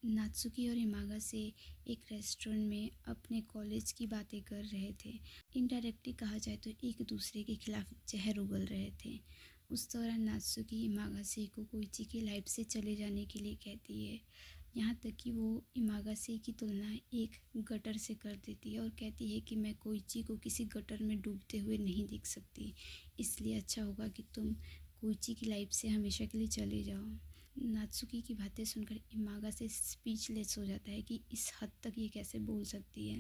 नात्सुकी और इमागा से एक रेस्टोरेंट में अपने कॉलेज की बातें कर रहे थे। इनडायरेक्टली कहा जाए तो एक दूसरे के खिलाफ जहर उगल रहे थे। उस दौरान नात्सुकी इमागासे को कोइची की लाइफ से चले जाने के लिए कहती है। यहाँ तक कि वो इमागासे की तुलना एक गटर से कर देती है और कहती है कि मैं कोइची को किसी गटर में डूबते हुए नहीं देख सकती, इसलिए अच्छा होगा कि तुम कोइची की लाइफ से हमेशा के लिए चले जाओ। नात्सुकी की बातें सुनकर इमागासे स्पीचलेस हो जाता है कि इस हद तक ये कैसे बोल सकती है।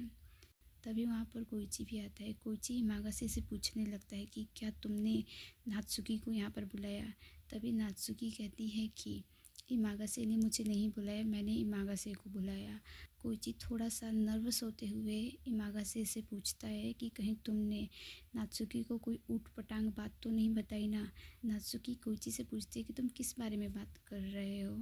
तभी वहाँ पर कोइची भी आता है। कोइची इमागासे से पूछने लगता है कि क्या तुमने नात्सुकी को यहाँ पर बुलाया। तभी नात्सुकी कहती है कि इमागासे ने मुझे नहीं बुलाया, मैंने इमागासे को बुलाया। कोइची थोड़ा सा नर्वस होते हुए इमागासे से पूछता है कि कहीं तुमने नात्सुकी को कोई ऊट पटांग बात तो नहीं बताई ना। नात्सुकी कोइची से पूछती है कि तुम किस बारे में बात कर रहे हो।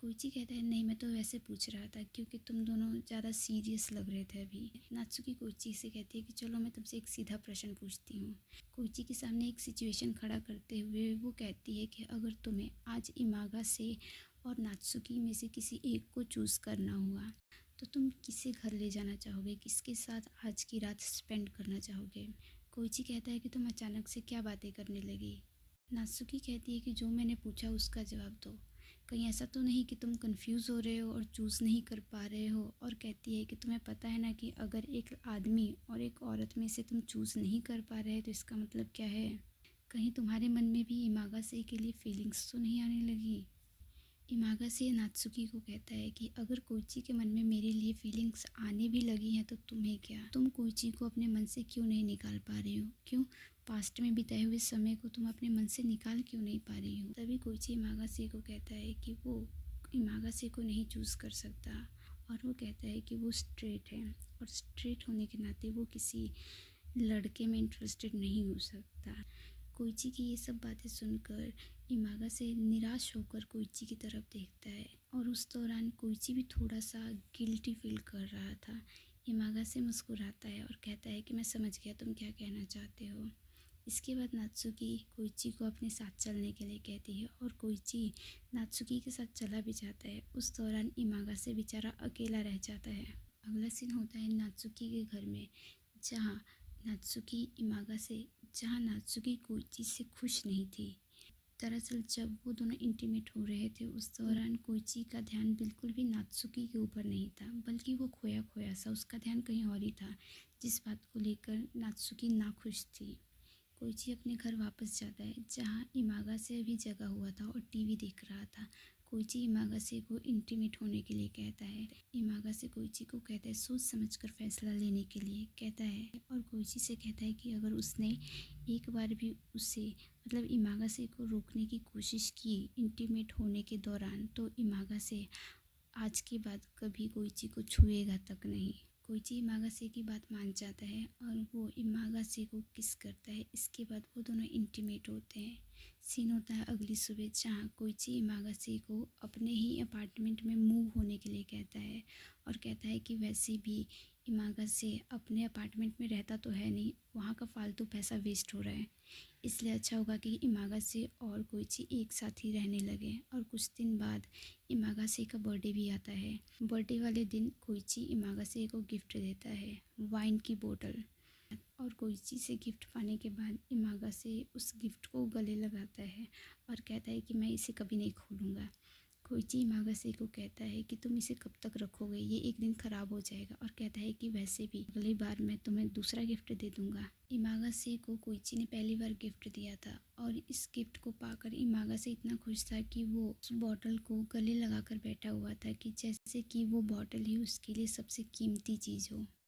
कोइची कहता है नहीं, मैं तो वैसे पूछ रहा था क्योंकि तुम दोनों ज़्यादा सीरियस लग रहे थे अभी। नात्सुकी कोइची से कहती है कि चलो मैं तुमसे एक सीधा प्रश्न पूछती हूँ। कोइची के सामने एक सिचुएशन खड़ा करते हुए वो कहती है कि अगर तुम्हें आज इमागा से और नात्सुकी में से किसी एक को चूज़ करना हुआ तो तुम किसे घर ले जाना चाहोगे, किसके साथ आज की रात स्पेंड करना चाहोगे। कोइची कहता है कि तुम अचानक से क्या बातें करने लगी। नात्सुकी कहती है कि जो मैंने पूछा उसका जवाब दो। कहीं ऐसा तो नहीं कि तुम कंफ्यूज हो रहे हो और चूज़ नहीं कर पा रहे हो। और कहती है कि तुम्हें पता है ना कि अगर एक आदमी और एक औरत में से तुम चूज़ नहीं कर पा रहे तो इसका मतलब क्या है। कहीं तुम्हारे मन में भी इमागा से के लिए फीलिंग्स तो नहीं आने लगी। इमागा से नात्सुकी को कहता है कि अगर कोइची के मन में मेरे लिए फीलिंग्स आने भी लगी हैं तो तुम्हें क्या, तुम कोइची को अपने मन से क्यों नहीं निकाल पा रही हो। क्यों पास्ट में बिताए हुए समय को तुम अपने मन से निकाल क्यों नहीं पा रही हो। तभी कोइची इमागासे को कहता है कि वो इमागासे को नहीं चूज़ कर सकता और वो कहता है कि वो स्ट्रेट है और स्ट्रेट होने के नाते वो किसी लड़के में इंटरेस्टेड नहीं हो सकता। कोइची की ये सब बातें सुनकर इमागासे निराश होकर कोइची की तरफ देखता है और उस दौरान कोइची भी थोड़ा सा गिल्टी फील कर रहा था। इमागासे मुस्कुराता है और कहता है कि मैं समझ गया तुम क्या कहना चाहते हो। इसके बाद नात्सुकी कोइची को अपने साथ चलने के लिए कहती है और कोइची नात्सुकी के साथ चला भी जाता है। उस दौरान इमागासे बेचारा अकेला रह जाता है। अगला सीन होता है नात्सुकी के घर में, जहाँ नात्सुकी इमागासे जहाँ नात्सुकी कोइची से खुश नहीं थी। दरअसल जब वो दोनों इंटीमेट हो रहे थे उस दौरान कोइची का ध्यान बिल्कुल भी नात्सुकी के ऊपर नहीं था, बल्कि वो खोया खोया सा, उसका ध्यान कहीं और ही था, जिस बात को लेकर नात्सुकी नाखुश थी। कोइची अपने घर वापस जाता है जहाँ इमागासे अभी जगा हुआ था और टीवी देख रहा था। कोइची इमागासे को इंटीमेट होने के लिए कहता है। इमागासे कोइची को कहता है सोच समझकर फैसला लेने के लिए कहता है और कोइची से कहता है कि अगर उसने एक बार भी उसे मतलब इमागासे को रोकने की कोशिश की इंटीमेट होने के दौरान तो इमागासे आज के बाद कभी कोइची को छुएगा तक नहीं। कोइची इमागासे की बात मान जाता है और वो इमागासे को किस करता है। इसके बाद वो दोनों इंटीमेट होते हैं। सीन होता है अगली सुबह जहाँ कोइची इमागासे को अपने ही अपार्टमेंट में मूव होने के लिए कहता है और कहता है कि वैसे भी इमागासे अपने अपार्टमेंट में रहता तो है नहीं, वहाँ का फालतू पैसा वेस्ट हो रहा है, इसलिए अच्छा होगा कि इमागासे और कोइची एक साथ ही रहने लगे। और कुछ दिन बाद इमागासे का बर्थडे भी आता है। बर्थडे वाले दिन कोइची इमागासे को गिफ्ट देता है, वाइन की बोतल। और कोइची से गिफ्ट पाने के बाद इमागासे उस गिफ्ट को गले लगाता है और कहता है कि मैं इसे कभी नहीं खोलूँगा। कोइची इमागासे को कहता है कि तुम इसे कब तक रखोगे, ये एक दिन ख़राब हो जाएगा। और कहता है कि वैसे भी अगली बार मैं तुम्हें दूसरा गिफ्ट दे दूँगा। इमागासे को कोइची ने पहली बार गिफ्ट दिया था और इस गिफ्ट को पाकर इमागासे इतना खुश था कि वो उस बॉटल को गले लगाकर बैठा हुआ था कि जैसे कि वो बॉटल ही उसके लिए सबसे कीमती चीज़ हो।